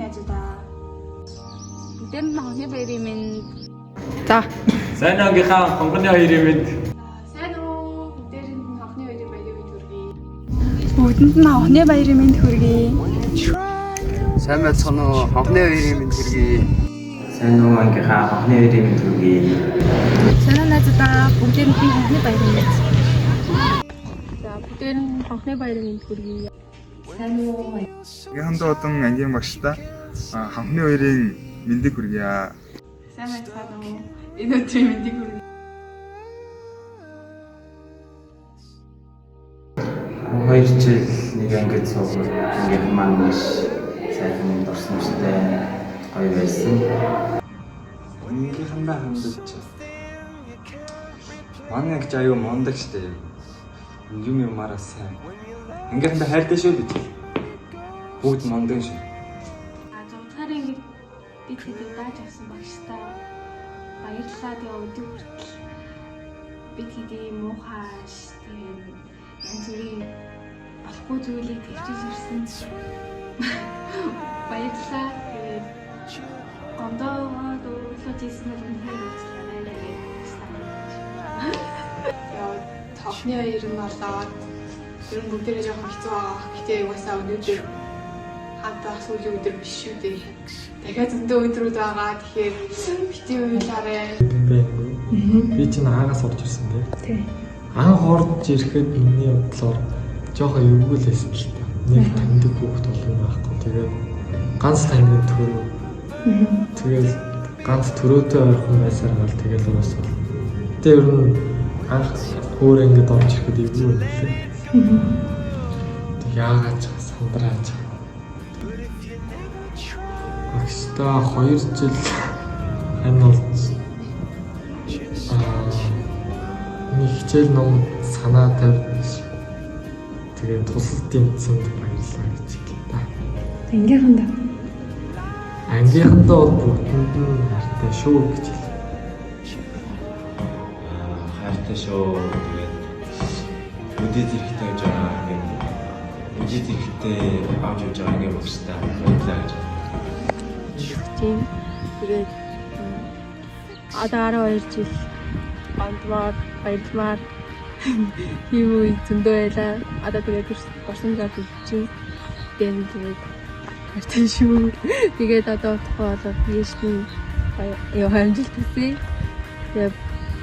найзуудаа. Бүгдээр нь хонхны баярын минь. За. Сайн ангийнхаа хонгоны хоёрын минь. Сайн уу? Бүгдээр нь хонхны баярын минь хүргэе. Бүгдэнд нь хонхны баярын минь хүргэе. Сайн байцгаана уу? Хонхны хоёрын минь хүргэе. Сайн уу ангийнхаа хонхны хоёрын минь хүргэе. Сайн уу найзуудаа, бүгдээр нь хонхны баярын минь. За, бүгдээр нь хонхны баярын минь хүргэе. Сайн уу? Ангийнханд одон ангийн багштай хонхны хоёрын мэндийг хүргье. Сайн байцгаана уу? Энэ өдрийн мэндийг хүргэе. Хоёр жил нэг ангид суугаад ингээд маань маш сайхан дурсамжтай гоё байсан. Ангийнхандаа хандаж манай ангич аюу мондаг штэ. Юм юмараа сайн. Ангийнхандаа хайртай шүү бид. Бүгд мондаг шүү. Зургаараа ингэж бид хэдий дааж авсан багштай баярлалаа тэгээ өдөр хүртэл бид хэдий муухай тэгээ янз бүрийн болохгүй зүйлийг төвчж ирсэн. Баярлалаа. Тэгээд гомдоод өглөө жийснээр үнэхээр уучлаарай. Яа, тохны хоёр нь болоод ер нь бүгдээрээ жоохон хэцүү байгаа. Гэтэ угаасаа өнөөдөр хамтаа сүүлийн өдөр биш шүү дээ. Дахиад зөндөө өдрүүд байгаа. Тэгэхээр битгий уйлаарай. Би чинь аагаас орж ирсэн тий. Анх орж ирэхэд миний бодлоор жоохон эвгүй л байсан л та. Нэг таньдаг хүүхд болгоно байхгүй. Тэгээд ганц таньдаг төрөө. Тэгээд ганц төрөөтэй ойрхон байсаар гал тэгээд уусаа. Тэ ер нь анх өөр ингэж орж ирэхэд эвгүй байлээ. Тэг яагаад ч сандраач. Багштай 2 жил хань болж нэг хичээл ном санаа тавьж тэгээд тусалдын цэнд баярлалаа гэж хэлээ. Ангийнхандаа. Ангийнхандаа бол бүгдэнд нь хайртай шүү гэж хэлээ. Хайртай шүү. Тэгээд өдөөд ирэхтэй гэж байгаа ингээд өдөөд ирэхтэй авч явж байгаа ингээд багштай баярлалаа гэж. Тийм. Тэгээд одоо 12 жил андмаар баярмаар юу зөндөө байлаа. Одоо тэгээд борсонгаа бичсэн. Тэгээд хайртай шүү. Тэгээд одоо утгаа болоод ийшний яа хамжилт хийсэн. Тэгээд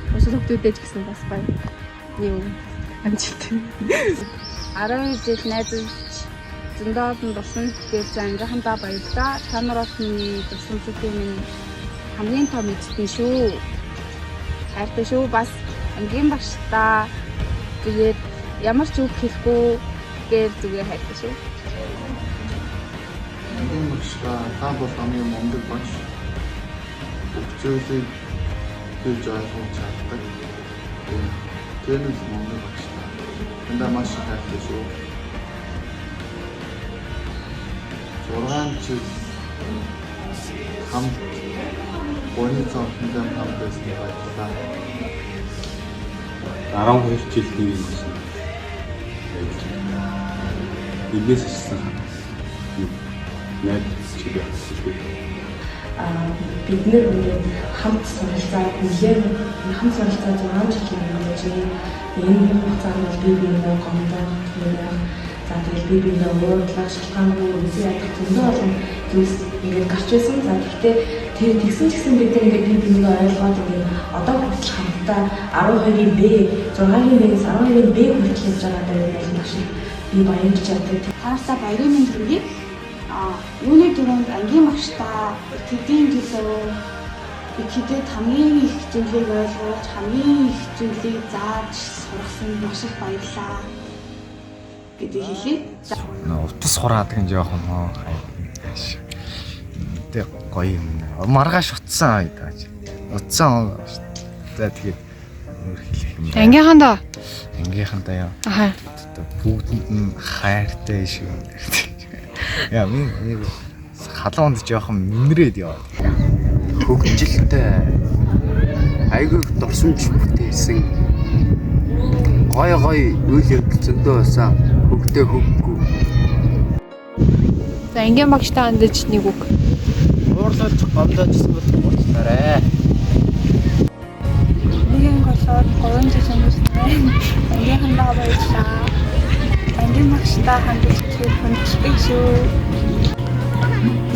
босолтуудэж гисэн бас гоё. Юу амжилт. 12 жил найзуулж зөндөөд нь болсон гэж ангийнхандаа баярлалаа. Та нараас нь тусламжуудын минь хамгийн том эзэн шүү. Хайртай шүү. Бас ангийн багштай тэгээд ямар ч үг хэлэхгүй гээр зүгээр хайртай шүү. Ангийн багштай та бол хамгийн мондөг багш. Өгчөөлийг хэлж ойлгох чаддаг. Тэрнээс мондөг багштай. Эндээ маш их хайртай шүү. 6 жил хамт гоны цаантай хамт байсан баярлалаа. 12 жил нэг юм болсон. Эндээс ирсэн. Яг чигээр бид нэр ингээд хамт суралцаад нэлээд хамт суралцаад 6 жил явж байна. Энэ хугацаанд бол би биенээ гомдоод тэгээд за тэгэл би биенээ уурлах шалтгаангүй үзий ядах зөндөө олон зүйлс ингээд гарч байсан. За гэхдээ тэр тэгсэн ч гэсэн бид ингээд би биенээ ойлгоод ингээд одоо хүртэл хамтдаа 12-ийн Б, 6-ийн Б-с 12-ийн Б хүртэл явж байгаа даа маш их би баярлж чаддаг. Таастаа баярын минь хүргэе. Юуны түрүүнд ангийн багштай тэдийн төлөө бид хэдийд хамгийн их зүйлийг ойлгуулж хамгийн их зүйлийг зааж сургасан маш их баярлалаа гэдгийг хэлье. Утас хураадаг юм жоохон моо. Тэг гоё юм. Маргааш утсан тааж. Утсан. За тэгээд өөр хэлэх юм. Ангийнхандаа. Ангийнхандаа яа. Аха. Бүгдэнд нь хайртай шүү. Яа минь халуунд жоохон минрээд яваа. Хөгжилтэй айгүй дурсамж бүтээсэн. Гой үйл явдал зөндөө байсан. Хөгдөө хөггүй. За ангийн багштай хандаж нэг үг. Уурлуулж гомдоожсэн бол уурлаарай. Нэгэн голоод 3 жил өнгөрсөн. Ангийнхандаа баярлалаа. Ангийн багштай хандаж ирэхэд хүндэлдэг шүү.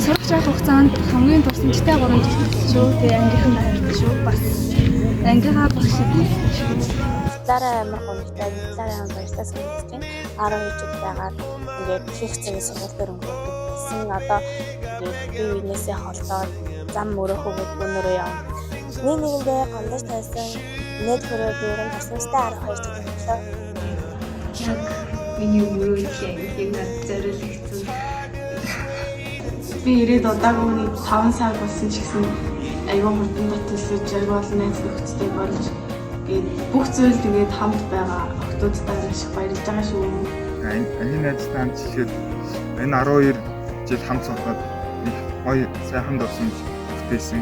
Сурах жах хугацаанд хамгийн дурсамжтай 3 жил шүү. Тэгээ ангийнхандаа хандаж шүү. Бас ангийнхаа багшид Дараа амар гомдтой, дараа амар баярлалаа гэж байна. 12 жил байгаад ингээд их цагийн сургууль дээр өнгөрөөд гэсэн одоо ингээд бие биенээсээ холдоод зам өрөөхөд өнөрөө явна. Нэг нэгэндээ гомдож тайсан нэт хөрөөд өрөн тасмастай 12 жил өнгөрлөө. яг миний өмөрөөлөө юм зориулагдсан. Би ирээд удаагүй нэг 5 сар болсон ч гэсэн аюул хурдан дотолсож аюул олон найз нөхдөдтэй болж гээд бүх зүйл тэгээд хамт байгаа охтуудтай ашиг баярлж байгаа шүү. Ангийн найзтай хамт ихэд энэ 12 жил хамт суугаад их гоё сайхан дурсамж бүтээсэн.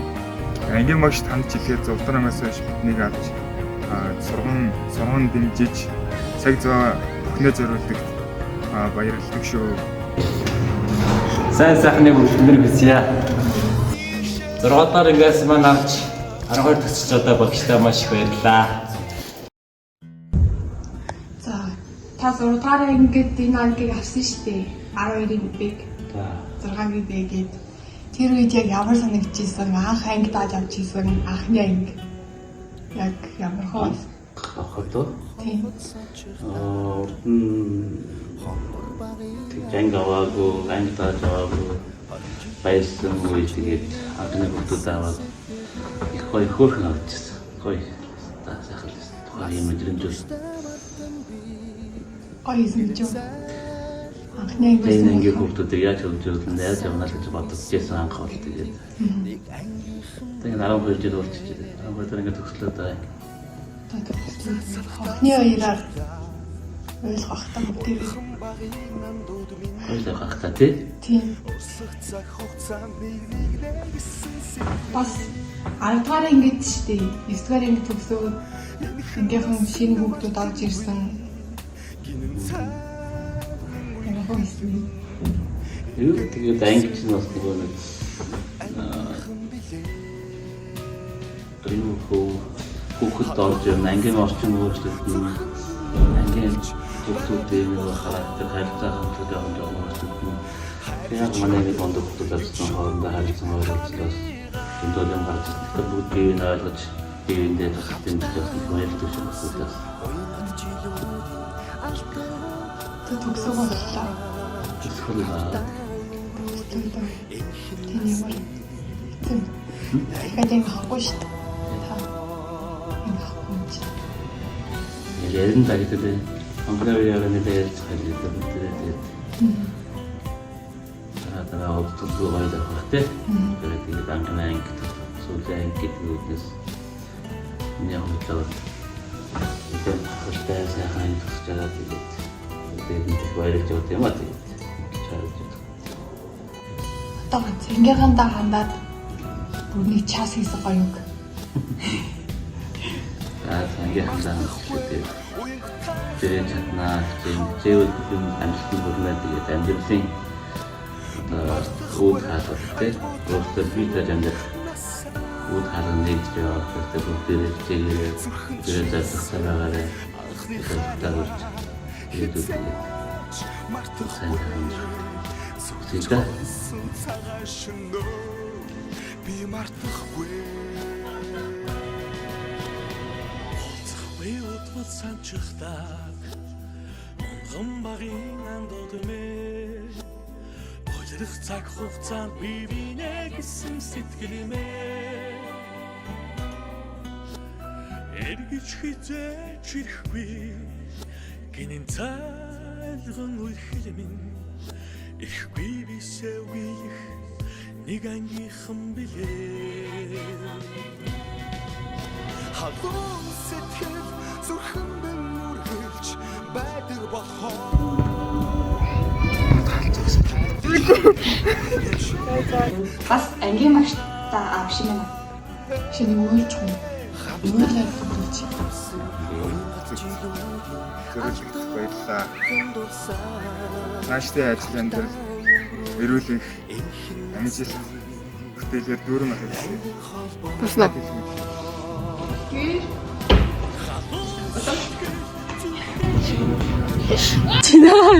Ангийн багшд хамт ихэд зовдрамаас хойш биднийг авч сургууль дэмжиж цаг зав өгнө зориулдаг баярлалдаг шүү. Сайн сайхны бүлгэр хүсье. 6 дахь ингээс маань авч 12 төгсөж одоо багштай маш их баярлалаа. За та 6 дахь ангид энэ ангийг авсан шүү дээ. 12-ийн бэг. 6-гийн бэгээд тэр үед яг ямар санагдчихсэн анх анги дааж авч ийсэн анхны анги яг ямар хоо Ахад. тийм Тэг аваагүй, анги тааж аваагүй баярлсан үе тэгээд анхны хүүхдүүд аваад их гоё хөөрхөн авчихсан. Гоё сайхан л тухайн юм мэдрэмж. гоё юм жоо анхны анги хүүхдүүдийг яаж хөгжүүлэн яаж явна гэж бодож байсан анх бол тэгээд. Тэгээд 12 жил болчихжээ. 12 дараа ингээд төгслөө даа. анхны хоёраар ойлгох тань тийм Ойлгох хахта тийм. Бас 10 дахь ангид шүү дээ. 9 дахь анги төгсөөд ангийнхан шинэ хүүхдүүд орж ирсэн. Юу тэгээд анги чинь бас нөгөө нэг хүүхэд орж ирнэ, ангийн орчин өөрчлөлт нь ангийн хүүхдүүдийн характер харилцаа хамтлаг явж байгаа өөрчлөлт нь яг манай нэг онд хүүхдүүд авсан хоорондоо харилцан ойлголцлоос зөндөө юм гарч ирсэн. Бүгд биеийг ойлгож биеиндээ тасалбарын төлөв баярлаж байгаа хүүхдээс. Төгсөө боллоо. Төгсөлөө. Тийм ямар. Тэгээд хахгүй шүү дээ. Ярин дагтдээ анхны үеийн нэлээд хэлдэг мэдээ. Тараа одтолгүй байдаг бах тий. Тэгээд анхны анги сүүлийн анги гэдгээс миний хувьд тэгээд хөштэй сайхан төгсөж байгаа тэгээд нэг баярлж байгаа юм аа тэгээд. Одоо ангийнхандаа хандаад бүрний час хийсэн гоё юм. ангийнхандаа тэгээд тэрэн чаднаа зэвэл юм амжилтын бүрнээ тэгээд амьдралын үйл хаалгатай өөртөө бий тааж амьдрах үйл хаалга нэгж явах хэрэгтэй бүгдээрээ зэрэг зайлшгүй байгаарай тэгээд YouTube сайн тийм би мартахгүй Уутвал санчхтаа онгон багийн андодмэ Ойлрох цаг хугацаанд би бинэ гэсэн сэтгэлмээ Эргэж хизээч ирэхгүй гинэн цайлган үхэлмэн ихгүй бисээ үеих нэг ангийнхан билээ Халуун сэтгэл зүрхэн нүргэлж байдаг бохоо Бас ангийн магтаа авшин байна. Шинэ үйлч юм. Үйлээ бүгдч. Баярлалаа. Нааштай ажил амьдрал эрүүл энх амжилт бүтээлээр дүүрэн ахилсан. Туснаа. Чинаа.